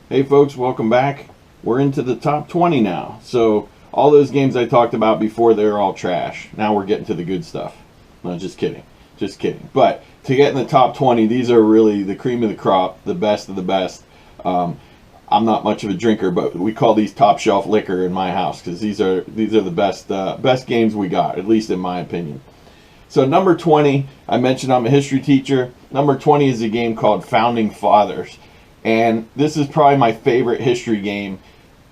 Hey folks, welcome back. We're into the top 20 now. So all those games I talked about before, they're all trash. Now we're getting to the good stuff. No, just kidding. Just kidding. But to get in the top 20, these are really the cream of the crop, the best of the best. I'm not much of a drinker, but we call these top shelf liquor in my house because these are the best games we got, at least in my opinion. So number 20, I mentioned I'm a history teacher. Number 20 is a game called Founding Fathers. And this is probably my favorite history game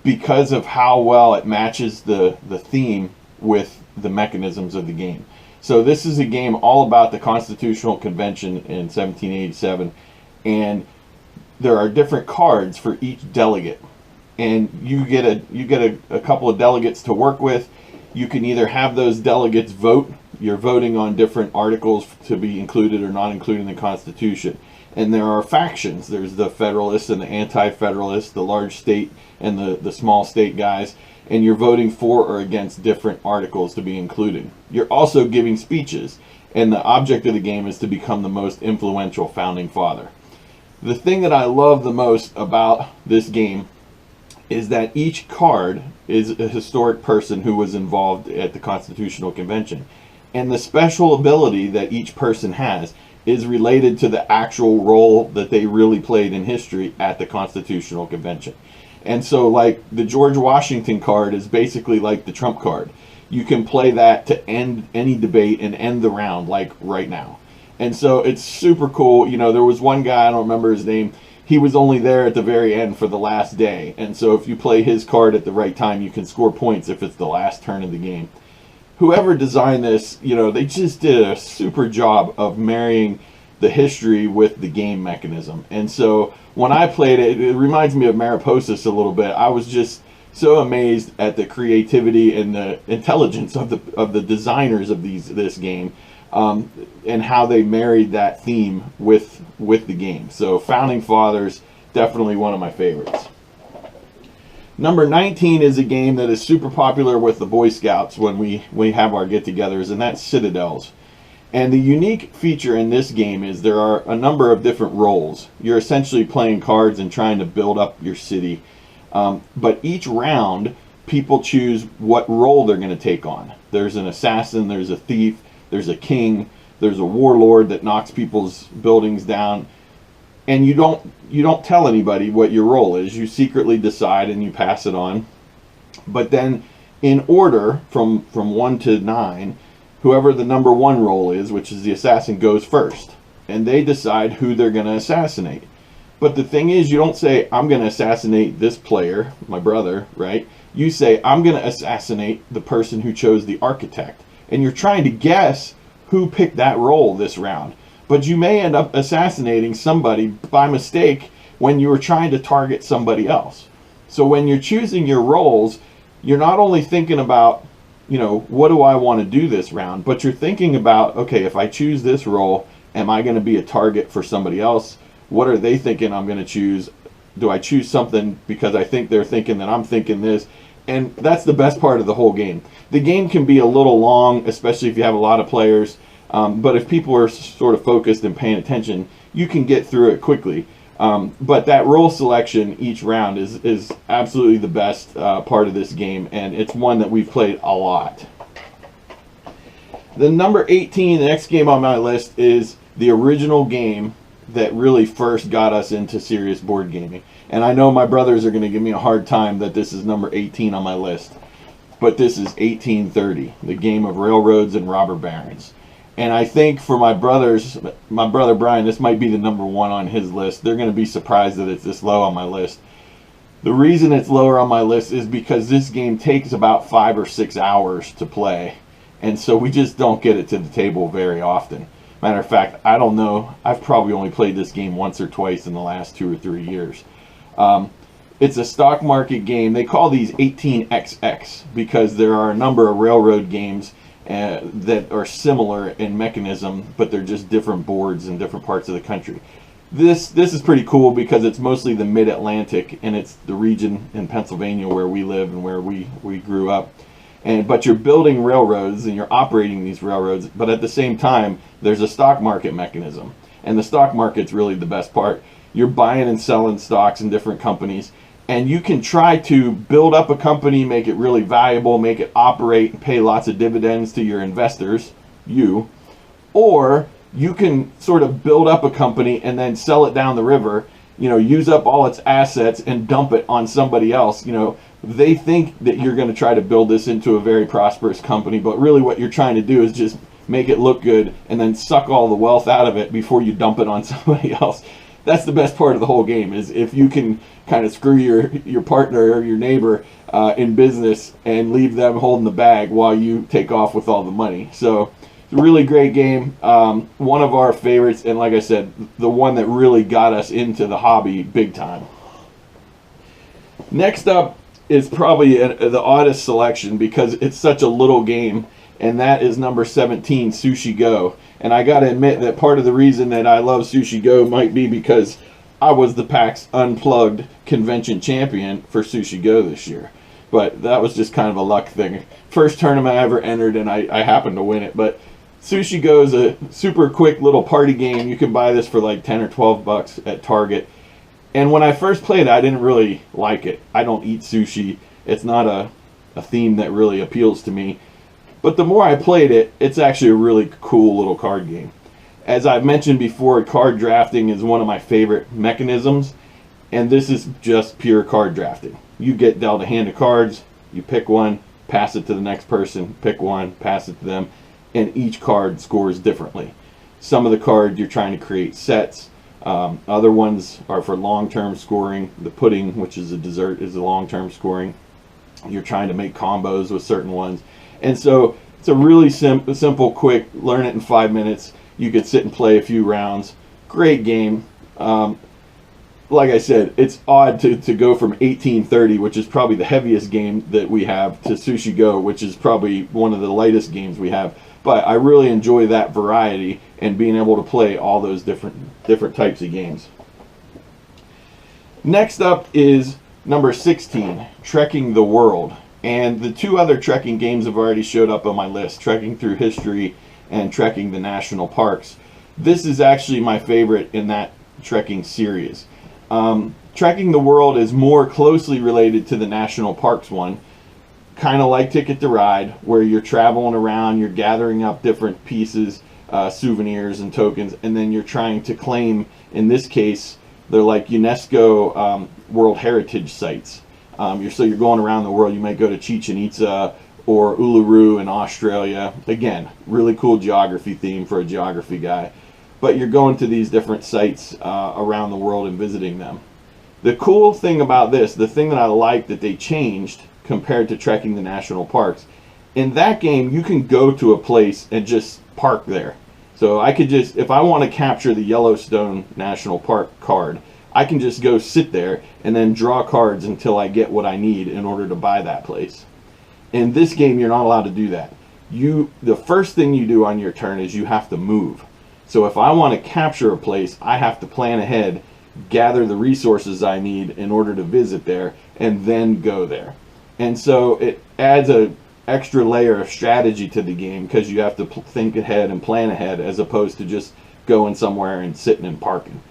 because of how well it matches the theme with the mechanisms of the game. So this is a game all about the Constitutional Convention in 1787, and there are different cards for each delegate, and you get a couple of delegates to work with. You can either have those delegates vote. You're voting on different articles to be included or not included in the Constitution. And there are factions. There's the Federalists and the Anti-Federalists, the large state and the small state guys. And you're voting for or against different articles to be included. You're also giving speeches. And the object of the game is to become the most influential founding father. The thing that I love the most about this game is that each card is a historic person who was involved at the Constitutional Convention. And the special ability that each person has is related to the actual role that they really played in history at the Constitutional Convention. And so, like, the George Washington card is basically like the Trump card. You can play that to end any debate and end the round, like right now. And so it's super cool. You know, there was one guy, I don't remember his name, he was only there at the very end for the last day. And so if you play his card at the right time, you can score points if it's the last turn of the game. Whoever designed this, you know, they just did a super job of marrying the history with the game mechanism. And so when I played it, it reminds me of Mariposas a little bit. I was just so amazed at the creativity and the intelligence of the designers of this game, and how they married that theme with the game. So Founding Fathers, definitely one of my favorites. Number 19 is a game that is super popular with the Boy Scouts when we have our get-togethers, and that's Citadels. And the unique feature in this game is there are a number of different roles. You're essentially playing cards and trying to build up your city. But each round, people choose what role they're going to take on. There's an assassin, there's a thief, there's a king, there's a warlord that knocks people's buildings down. And you don't tell anybody what your role is. You secretly decide and you pass it on. But then in order from 1 to 9, whoever the number 1 role is, which is the assassin, goes first. And they decide who they're going to assassinate. But the thing is, you don't say, I'm going to assassinate this player, my brother, right? You say, I'm going to assassinate the person who chose the architect. And you're trying to guess who picked that role this round. But you may end up assassinating somebody by mistake when you were trying to target somebody else. So when you're choosing your roles, you're not only thinking about, you know, what do I want to do this round, but you're thinking about, okay, if I choose this role, am I going to be a target for somebody else? What are they thinking I'm going to choose? Do I choose something because I think they're thinking that I'm thinking this? And that's the best part of the whole game. The game can be a little long, especially if you have a lot of players. But if people are sort of focused and paying attention, you can get through it quickly. But that role selection each round is absolutely the best part of this game, and it's one that we've played a lot. The number 18, the next game on my list, is the original game that really first got us into serious board gaming. And I know my brothers are going to give me a hard time that this is number 18 on my list. But this is 1830, the game of railroads and robber barons. And I think for my brother Brian, this might be the number 1 on his list. They're going to be surprised that it's this low on my list. The reason it's lower on my list is because this game takes about 5 or 6 hours to play. And so we just don't get it to the table very often. Matter of fact, I don't know. I've probably only played this game once or twice in the last 2 or 3 years. It's a stock market game. They call these 18XX because there are a number of railroad games that are similar in mechanism, but they're just different boards in different parts of the country. This is pretty cool because it's mostly the mid-Atlantic, and it's the region in Pennsylvania where we live and where we grew up. But you're building railroads and you're operating these railroads, but at the same time, there's a stock market mechanism. And the stock market's really the best part. You're buying and selling stocks in different companies, and you can try to build up a company, make it really valuable, make it operate, and pay lots of dividends to your investors, or you can sort of build up a company and then sell it down the river, use up all its assets and dump it on somebody else. They think that you're going to try to build this into a very prosperous company, but really what you're trying to do is just make it look good and then suck all the wealth out of it before you dump it on somebody else. That's the best part of the whole game, is if you can kind of screw your partner or your neighbor in business and leave them holding the bag while you take off with all the money. So it's a really great game. One of our favorites, and like I said, the one that really got us into the hobby big time. Next up is probably the oddest selection because it's such a little game, and that is number 17, Sushi Go. And I got to admit that part of the reason that I love Sushi Go might be because I was the PAX Unplugged convention champion for Sushi Go this year. But that was just kind of a luck thing. First tournament I ever entered, and I happened to win it. But Sushi Go is a super quick little party game. You can buy this for like 10 or 12 bucks at Target. And when I first played it, I didn't really like it. I don't eat sushi. It's not a theme that really appeals to me. But the more I played it, it's actually a really cool little card game. As I've mentioned before, card drafting is one of my favorite mechanisms, and this is just pure card drafting. You get dealt a hand of cards, you pick one, pass it to the next person, pick one, pass it to them, and each card scores differently. Some of the cards you're trying to create sets, other ones are for long-term scoring. The pudding, which is a dessert, is a long-term scoring. You're trying to make combos with certain ones. And so it's a really simple, quick, learn it in 5 minutes. You could sit and play a few rounds. Great game. Like I said, it's odd to go from 1830, which is probably the heaviest game that we have, to Sushi Go, which is probably one of the lightest games we have. But I really enjoy that variety and being able to play all those different types of games. Next up is number 16, Trekking the World. And the two other trekking games have already showed up on my list, Trekking Through History and Trekking the National Parks. This is actually my favorite in that trekking series. Trekking the World is more closely related to the National Parks one, kind of like Ticket to Ride, where you're traveling around, you're gathering up different pieces, souvenirs and tokens, and then you're trying to claim, in this case, they're like UNESCO World Heritage Sites. So you're going around the world. You might go to Chichen Itza or Uluru in Australia. Again, really cool geography theme for a geography guy. But you're going to these different sites around the world and visiting them. The cool thing about this, the thing that I like that they changed compared to Trekking the National Parks, in that game you can go to a place and just park there. So I could just, if I want to capture the Yellowstone National Park card, I can just go sit there and then draw cards until I get what I need in order to buy that place. In this game, you're not allowed to do that. The first thing you do on your turn is you have to move. So if I want to capture a place, I have to plan ahead, gather the resources I need in order to visit there, and then go there. And so it adds an extra layer of strategy to the game because you have to think ahead and plan ahead as opposed to just going somewhere and sitting and parking.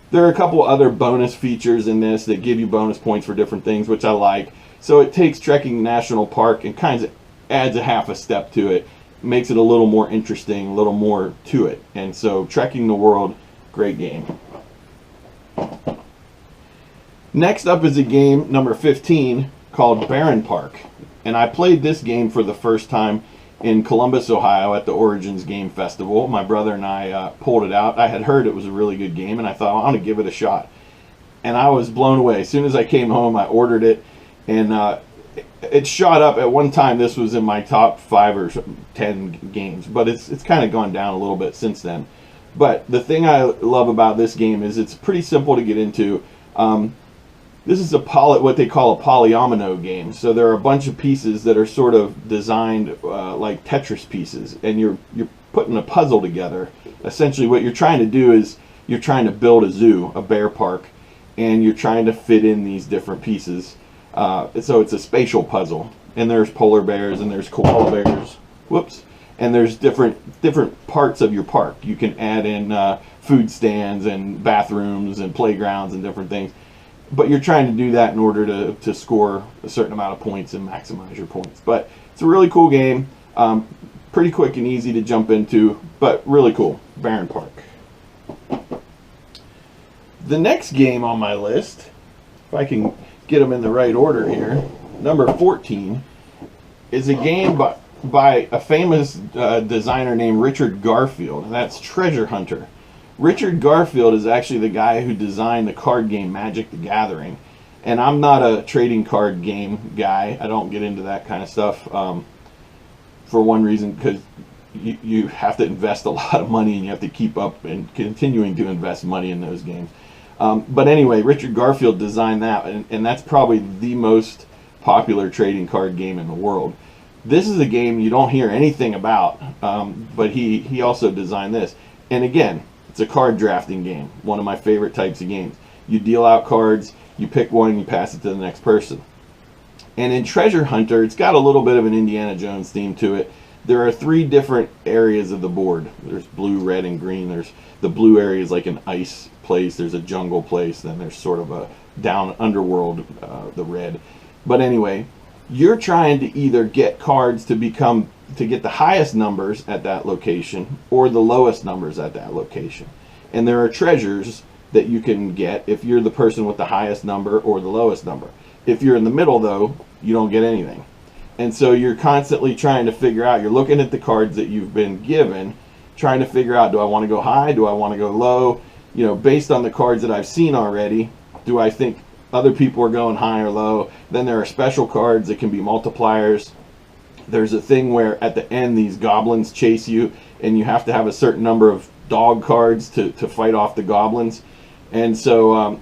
There are a couple other bonus features in this that give you bonus points for different things, which I like. So it takes Trekking National Park and kind of adds a half a step to it, makes it a little more interesting, a little more to it. And so Trekking the World, great game. Next up is a game, number 15, called Baron Park. And I played this game for the first time in Columbus, Ohio at the Origins Game Festival. My brother and I pulled it out. I had heard it was a really good game, and I thought, well, I want to give it a shot. And I was blown away. As soon as I came home, I ordered it, and it shot up. At one time, this was in my top 5 or 10 games, but it's kind of gone down a little bit since then. But the thing I love about this game is it's pretty simple to get into. This is what they call a polyomino game. So there are a bunch of pieces that are sort of designed like Tetris pieces, and you're putting a puzzle together. Essentially what you're trying to do is you're trying to build a zoo, a bear park, and you're trying to fit in these different pieces. So it's a spatial puzzle, and there's polar bears and there's koala bears. Whoops. and there's different parts of your park. You can add in food stands and bathrooms and playgrounds and different things, but you're trying to do that in order to score a certain amount of points and maximize your points. But it's a really cool game, pretty quick and easy to jump into, but really cool. Barren Park. The next game on my list, if I can get them in the right order here, number 14, is a game by a famous designer named Richard Garfield, and that's Treasure Hunter. Richard Garfield is actually the guy who designed the card game Magic the Gathering, and I'm not a trading card game guy. I don't get into that kind of stuff for one reason, because you have to invest a lot of money and you have to keep up and continuing to invest money in those games. But anyway, Richard Garfield designed that, and that's probably the most popular trading card game in the world. This is a game you don't hear anything about, but he also designed this. And again, it's a card drafting game, one of my favorite types of games. You deal out cards, you pick one, and you pass it to the next person. And in Treasure Hunter, it's got a little bit of an Indiana Jones theme to it. There are 3 different areas of the board. There's blue, red, and green. There's the blue area is like an ice place. There's a jungle place. Then there's sort of a down underworld, the red. But anyway, you're trying to either get cards to get the highest numbers at that location or the lowest numbers at that location. And there are treasures that you can get if you're the person with the highest number or the lowest number. If you're in the middle, though, you don't get anything. And so you're constantly trying to figure out, you're looking at the cards that you've been given, trying to figure out, do I want to go high? Do I want to go low? You know, based on the cards that I've seen already, do I think other people are going high or low? Then there are special cards that can be multipliers. There's a thing where at the end these goblins chase you, and you have to have a certain number of dog cards to fight off the goblins. And so,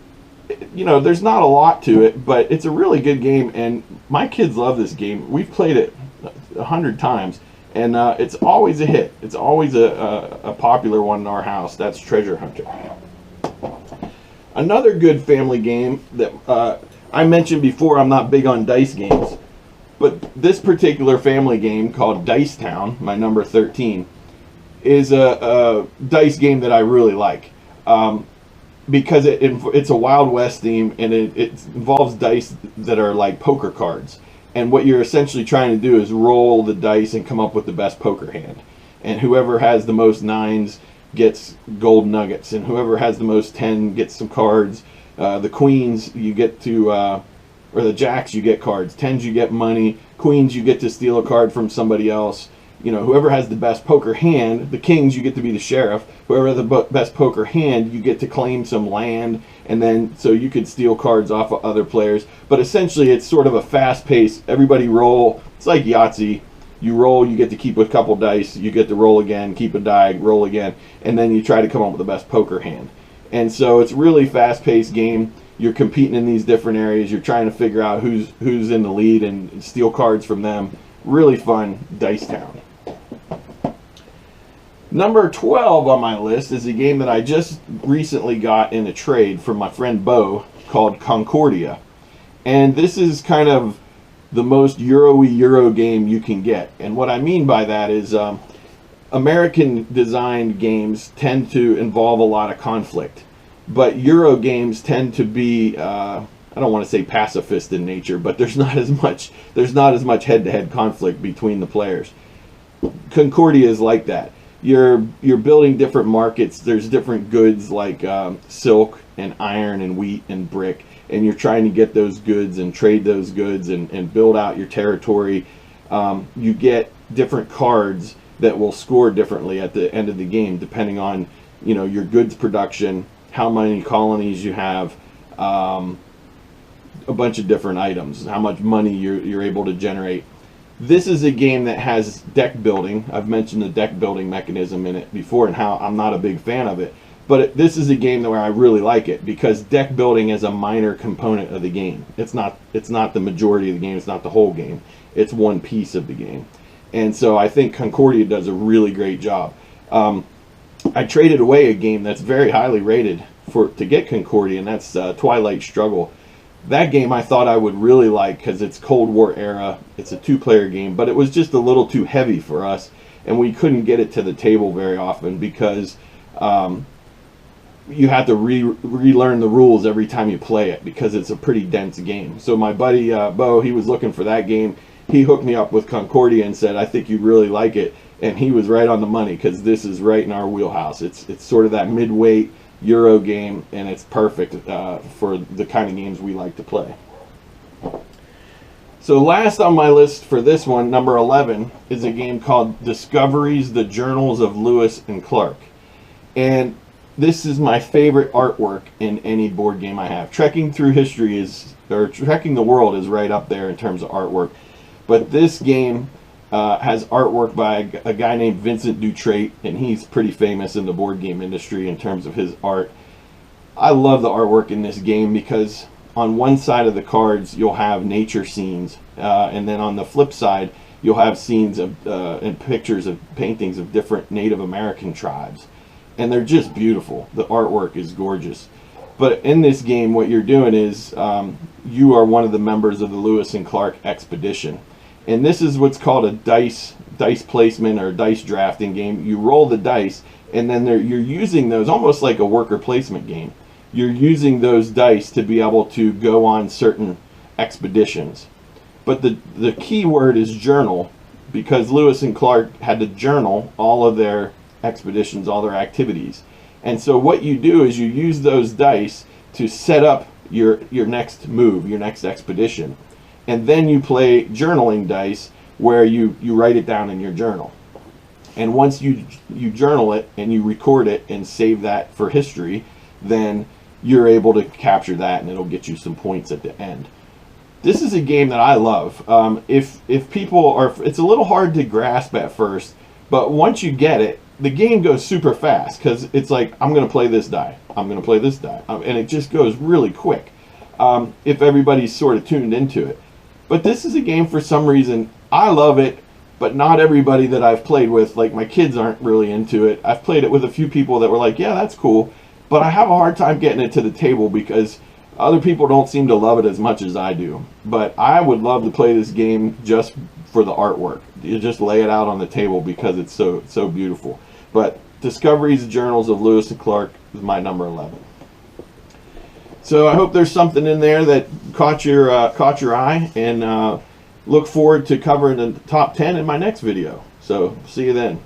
you know, there's not a lot to it, but it's a really good game, and my kids love this game. We've played it 100 times, and it's always a hit. It's always a popular one in our house. That's Treasure Hunter. Another good family game that I mentioned before, I'm not big on dice games, but this particular family game called Dice Town, my number 13, is a dice game that I really like. Because it's a Wild West theme, and it involves dice that are like poker cards. And what you're essentially trying to do is roll the dice and come up with the best poker hand. And whoever has the most 9s gets gold nuggets, and whoever has the most 10 gets some cards. The queens you get to, or the jacks you get cards. 10s you get money. Queens you get to steal a card from somebody else. You know, whoever has the best poker hand, the kings, you get to be the sheriff. Whoever has the best poker hand, you get to claim some land, and then so you could steal cards off of other players. But essentially, it's sort of a fast-paced, everybody roll. It's like Yahtzee. You roll, you get to keep a couple dice, you get to roll again, keep a die, roll again, and then you try to come up with the best poker hand. And so it's really fast-paced game. You're competing in these different areas. You're trying to figure out who's in the lead and steal cards from them. Really fun, Dice Town. Number 12 on my list is a game that I just recently got in a trade from my friend Bo called Concordia. And this is kind of the most Euro-y Euro game you can get. And what I mean by that is American designed games tend to involve a lot of conflict. But Euro games tend to be, I don't want to say pacifist in nature, but there's not as much head-to-head conflict between the players. Concordia is like that. You're building different markets. There's different goods like silk and iron and wheat and brick, and you're trying to get those goods and trade those goods and build out your territory. You get different cards that will score differently at the end of the game depending on, you know, your goods production, how many colonies you have, a bunch of different items, how much money you're able to generate. This is a game that has deck building. I've mentioned the deck building mechanism in it before and how I'm not a big fan of it. But this is a game where I really like it because deck building is a minor component of the game. It's not the majority of the game. It's not the whole game. It's one piece of the game. And so I think Concordia does a really great job. I traded away a game that's very highly rated to get Concordia, and that's Twilight Struggle. That game I thought I would really like because it's Cold War era. It's a 2-player game, but it was just a little too heavy for us. and we couldn't get it to the table very often because you have to relearn the rules every time you play it because it's a pretty dense game. So my buddy Bo, he was looking for that game. He hooked me up with Concordia and said, I think you'd really like it. And he was right on the money because this is right in our wheelhouse. It's sort of that mid-weight Euro game, and it's perfect for the kind of games we like to play. So last on my list for this one, number 11, is a game called Discoveries: The Journals of Lewis and Clark. And this is my favorite artwork in any board game I have. Trekking Through History Trekking the World is right up there in terms of artwork. But this game has artwork by a guy named Vincent Dutrait, and he's pretty famous in the board game industry in terms of his art. I love the artwork in this game because on one side of the cards you'll have nature scenes, and then on the flip side you'll have scenes of and pictures of paintings of different Native American tribes. And they're just beautiful. The artwork is gorgeous. But in this game, what you're doing is you are one of the members of the Lewis and Clark expedition. And this is what's called a dice placement or dice drafting game. You roll the dice, and then you're using those almost like a worker placement game. You're using those dice to be able to go on certain expeditions. But the key word is journal, because Lewis and Clark had to journal all of their expeditions, all their activities. And so what you do is you use those dice to set up your next move, your next expedition. And then you play journaling dice where you write it down in your journal. And once you journal it and you record it and save that for history, then you're able to capture that and it'll get you some points at the end. This is a game that I love. If people are, it's a little hard to grasp at first, but once you get it, the game goes super fast because it's like, I'm going to play this die, I'm going to play this die, and it just goes really quick if everybody's sort of tuned into it. But this is a game, for some reason, I love it, but not everybody that I've played with, like my kids aren't really into it. I've played it with a few people that were like, yeah, that's cool, but I have a hard time getting it to the table because other people don't seem to love it as much as I do. But I would love to play this game just for the artwork. You just lay it out on the table because it's so beautiful. But Discoveries: Journals of Lewis and Clark is my number 11. So I hope there's something in there that caught your eye, and look forward to covering the top 10 in my next video. So see you then.